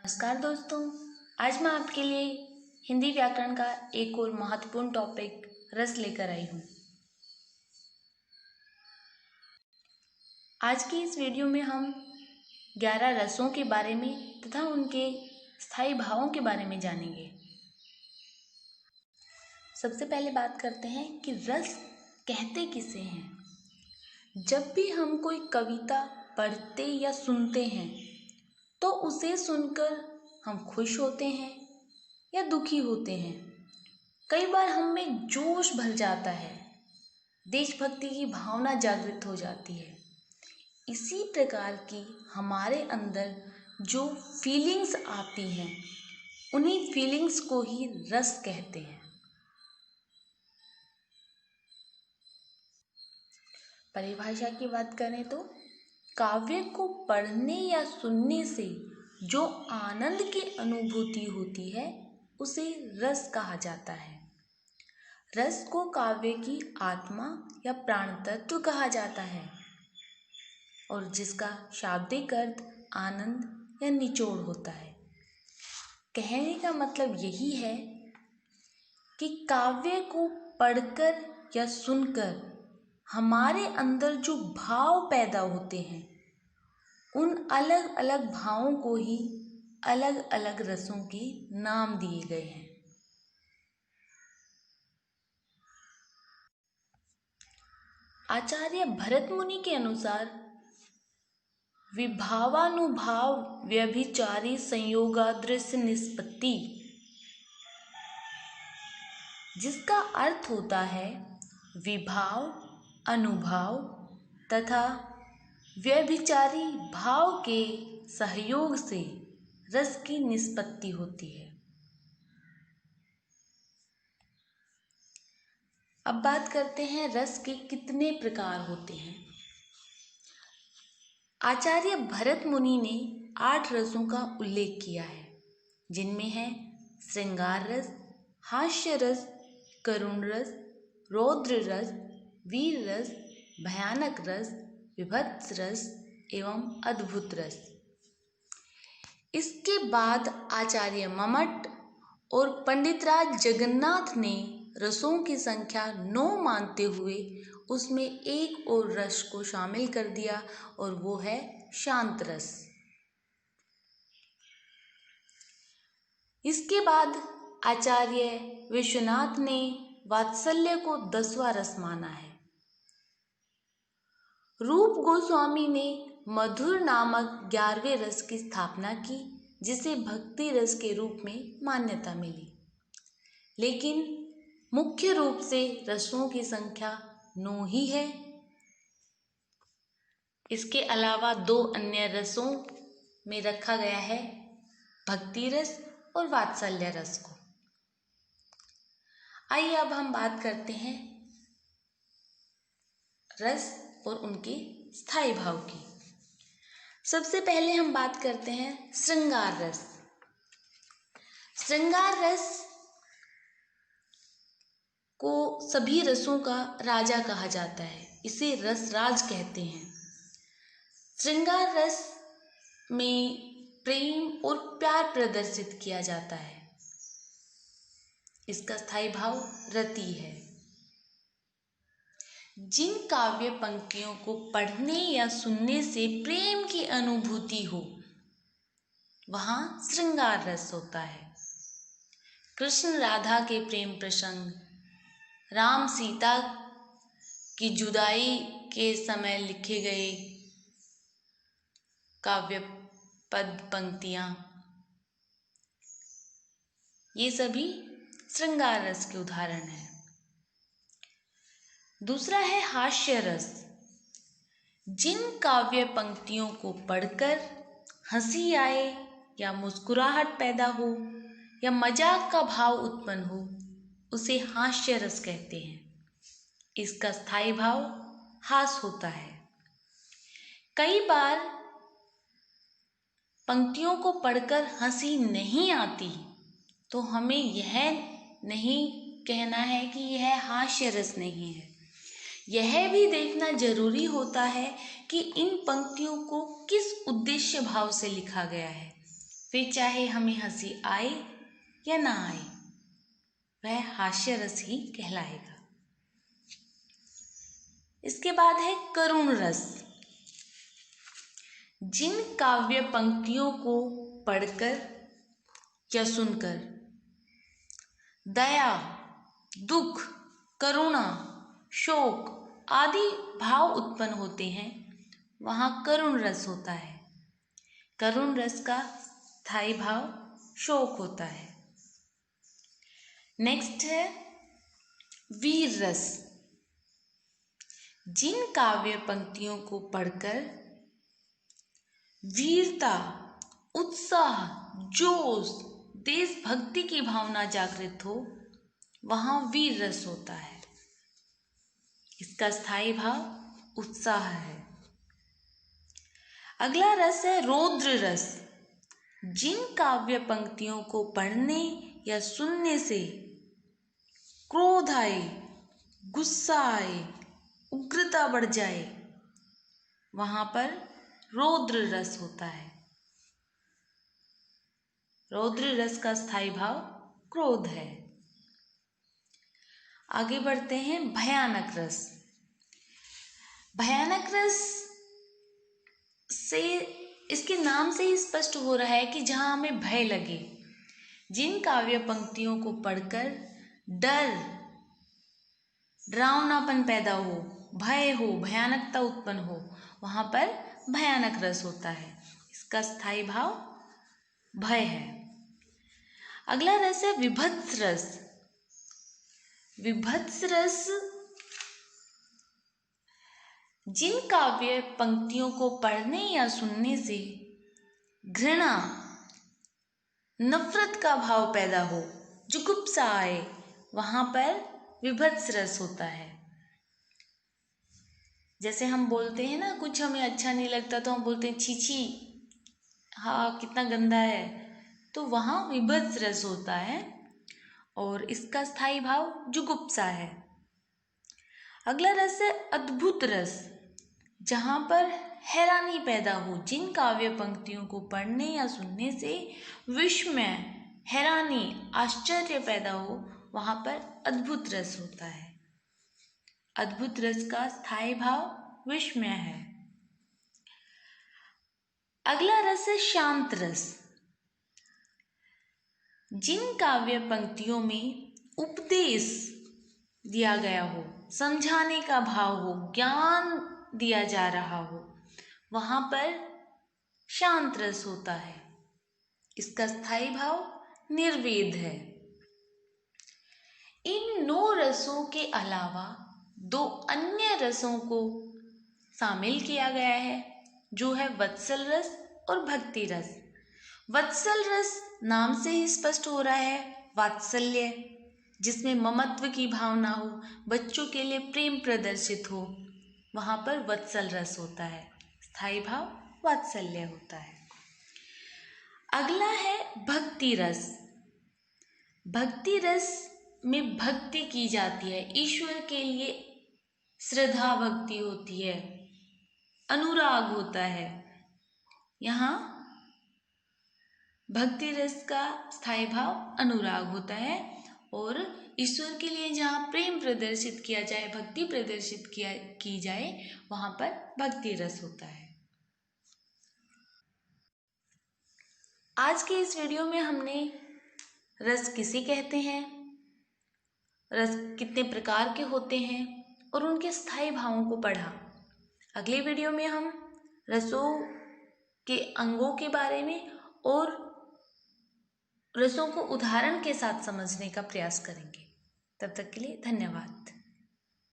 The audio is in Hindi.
नमस्कार दोस्तों, आज मैं आपके लिए हिंदी व्याकरण का एक और महत्वपूर्ण टॉपिक रस लेकर आई हूँ। आज की इस वीडियो में हम 11 रसों के बारे में तथा उनके स्थायी भावों के बारे में जानेंगे। सबसे पहले बात करते हैं कि रस कहते किसे हैं। जब भी हम कोई कविता पढ़ते या सुनते हैं तो उसे सुनकर हम खुश होते हैं या दुखी होते हैं। कई बार हम में जोश भर जाता है, देशभक्ति की भावना जागृत हो जाती है। इसी प्रकार की हमारे अंदर जो फीलिंग्स आती हैं, उन्हीं फीलिंग्स को ही रस कहते हैं। परिभाषा की बात करें तो काव्य को पढ़ने या सुनने से जो आनंद की अनुभूति होती है उसे रस कहा जाता है। रस को काव्य की आत्मा या प्राण तत्व कहा जाता है और जिसका शाब्दिक अर्थ आनंद या निचोड़ होता है। कहने का मतलब यही है कि काव्य को पढ़कर या सुनकर हमारे अंदर जो भाव पैदा होते हैं, उन अलग अलग भावों को ही अलग अलग रसों के नाम दिए गए हैं। आचार्य भरत मुनि के अनुसार विभावानुभाव व्यभिचारी संयोगादृश्य निष्पत्ति, जिसका अर्थ होता है विभाव, अनुभाव तथा व्यभिचारी भाव के सहयोग से रस की निष्पत्ति होती है। अब बात करते हैं रस के कितने प्रकार होते हैं। आचार्य भरत मुनि ने 8 रसों का उल्लेख किया है, जिनमें है श्रृंगार रस, हास्य रस, करुण रस, रौद्र रस, वीर रस, भयानक रस, विभत्स रस एवं अद्भुत रस। इसके बाद आचार्य मम्मट और पंडितराज जगन्नाथ ने रसों की संख्या 9 मानते हुए उसमें एक और रस को शामिल कर दिया और वो है शांत रस। इसके बाद आचार्य विश्वनाथ ने वात्सल्य को 10वां रस माना है। रूप गोस्वामी ने मधुर नामक 11वें रस की स्थापना की, जिसे भक्ति रस के रूप में मान्यता मिली। लेकिन मुख्य रूप से रसों की संख्या 9 ही है। इसके अलावा 2 अन्य रसों में रखा गया है भक्ति रस और वात्सल्य रस को। आइए अब हम बात करते हैं रस और उनके स्थायी भाव की। सबसे पहले हम बात करते हैं श्रृंगार रस। श्रृंगार रस को सभी रसों का राजा कहा जाता है, इसे रसराज कहते हैं। श्रृंगार रस में प्रेम और प्यार प्रदर्शित किया जाता है। इसका स्थायी भाव रति है। जिन काव्य पंक्तियों को पढ़ने या सुनने से प्रेम की अनुभूति हो, वहाँ श्रृंगार रस होता है। कृष्ण राधा के प्रेम प्रसंग, राम सीता की जुदाई के समय लिखे गए काव्य पद पंक्तियाँ, ये सभी श्रृंगार रस के उदाहरण हैं। दूसरा है हास्य रस। जिन काव्य पंक्तियों को पढ़कर हंसी आए या मुस्कुराहट पैदा हो या मजाक का भाव उत्पन्न हो, उसे हास्य रस कहते हैं। इसका स्थायी भाव हास होता है। कई बार पंक्तियों को पढ़कर हंसी नहीं आती तो हमें यह नहीं कहना है कि यह हास्य रस नहीं है। यह भी देखना जरूरी होता है कि इन पंक्तियों को किस उद्देश्य भाव से लिखा गया है। फिर चाहे हमें हंसी आए या ना आए, वह हास्य रस ही कहलाएगा। इसके बाद है करुण रस। जिन काव्य पंक्तियों को पढ़कर या सुनकर दया, दुख, करुणा, शोक आदि भाव उत्पन्न होते हैं, वहाँ करुण रस होता है। करुण रस का स्थायी भाव शोक होता है। नेक्स्ट है वीर रस। जिन काव्य पंक्तियों को पढ़कर वीरता, उत्साह, जोश, देशभक्ति की भावना जागृत हो, वहाँ वीर रस होता है। इसका स्थायी भाव उत्साह है। अगला रस है रौद्र रस। जिन काव्य पंक्तियों को पढ़ने या सुनने से क्रोध आए, गुस्सा आए, उग्रता बढ़ जाए, वहाँ पर रौद्र रस होता है। रौद्र रस का स्थायी भाव क्रोध है। आगे बढ़ते हैं भयानक रस। भयानक रस से इसके नाम से ही स्पष्ट हो रहा है कि जहाँ हमें भय लगे। जिन काव्य पंक्तियों को पढ़कर डर, डरावनापन पैदा हो, भय हो, भयानकता उत्पन्न हो, वहाँ पर भयानक रस होता है। इसका स्थायी भाव भय है। अगला रस है विभत्स रस। विभत्स रस जिन काव्य पंक्तियों को पढ़ने या सुनने से घृणा, नफरत का भाव पैदा हो, जुगुप्सा आए, वहाँ पर विभत्स रस होता है। जैसे हम बोलते हैं ना, कुछ हमें अच्छा नहीं लगता तो हम बोलते हैं छी छी, हाँ कितना गंदा है, तो वहाँ विभत्स रस होता है और इसका स्थायी भाव जुगुप्सा है। अगला रस है अद्भुत रस। जहाँ पर हैरानी पैदा हो, जिन काव्य पंक्तियों को पढ़ने या सुनने से विस्मय, हैरानी, आश्चर्य पैदा हो, वहाँ पर अद्भुत रस होता है। अद्भुत रस का स्थायी भाव विस्मय है। अगला रस है शांत रस। जिन काव्य पंक्तियों में उपदेश दिया गया हो, समझाने का भाव हो, ज्ञान दिया जा रहा हो, वहाँ पर शांत रस होता है। इसका स्थायी भाव निर्वेद है। इन 9 रसों के अलावा 2 अन्य रसों को शामिल किया गया है, जो है वत्सल रस और भक्ति रस। वत्सल रस नाम से ही स्पष्ट हो रहा है, वात्सल्य, जिसमें ममत्व की भावना हो, बच्चों के लिए प्रेम प्रदर्शित हो, वहाँ पर वत्सल रस होता है। स्थायी भाव वात्सल्य होता है। अगला है भक्ति रस। भक्ति रस में भक्ति की जाती है, ईश्वर के लिए श्रद्धा भक्ति होती है, अनुराग होता है। यहाँ भक्ति रस का स्थायी भाव अनुराग होता है और ईश्वर के लिए जहाँ प्रेम प्रदर्शित किया जाए, भक्ति प्रदर्शित की जाए, वहाँ पर भक्ति रस होता है। आज के इस वीडियो में हमने रस किसे कहते हैं, रस कितने प्रकार के होते हैं और उनके स्थायी भावों को पढ़ा। अगले वीडियो में हम रसों के अंगों के बारे में और रसों को उदाहरण के साथ समझने का प्रयास करेंगे। तब तक के लिए धन्यवाद।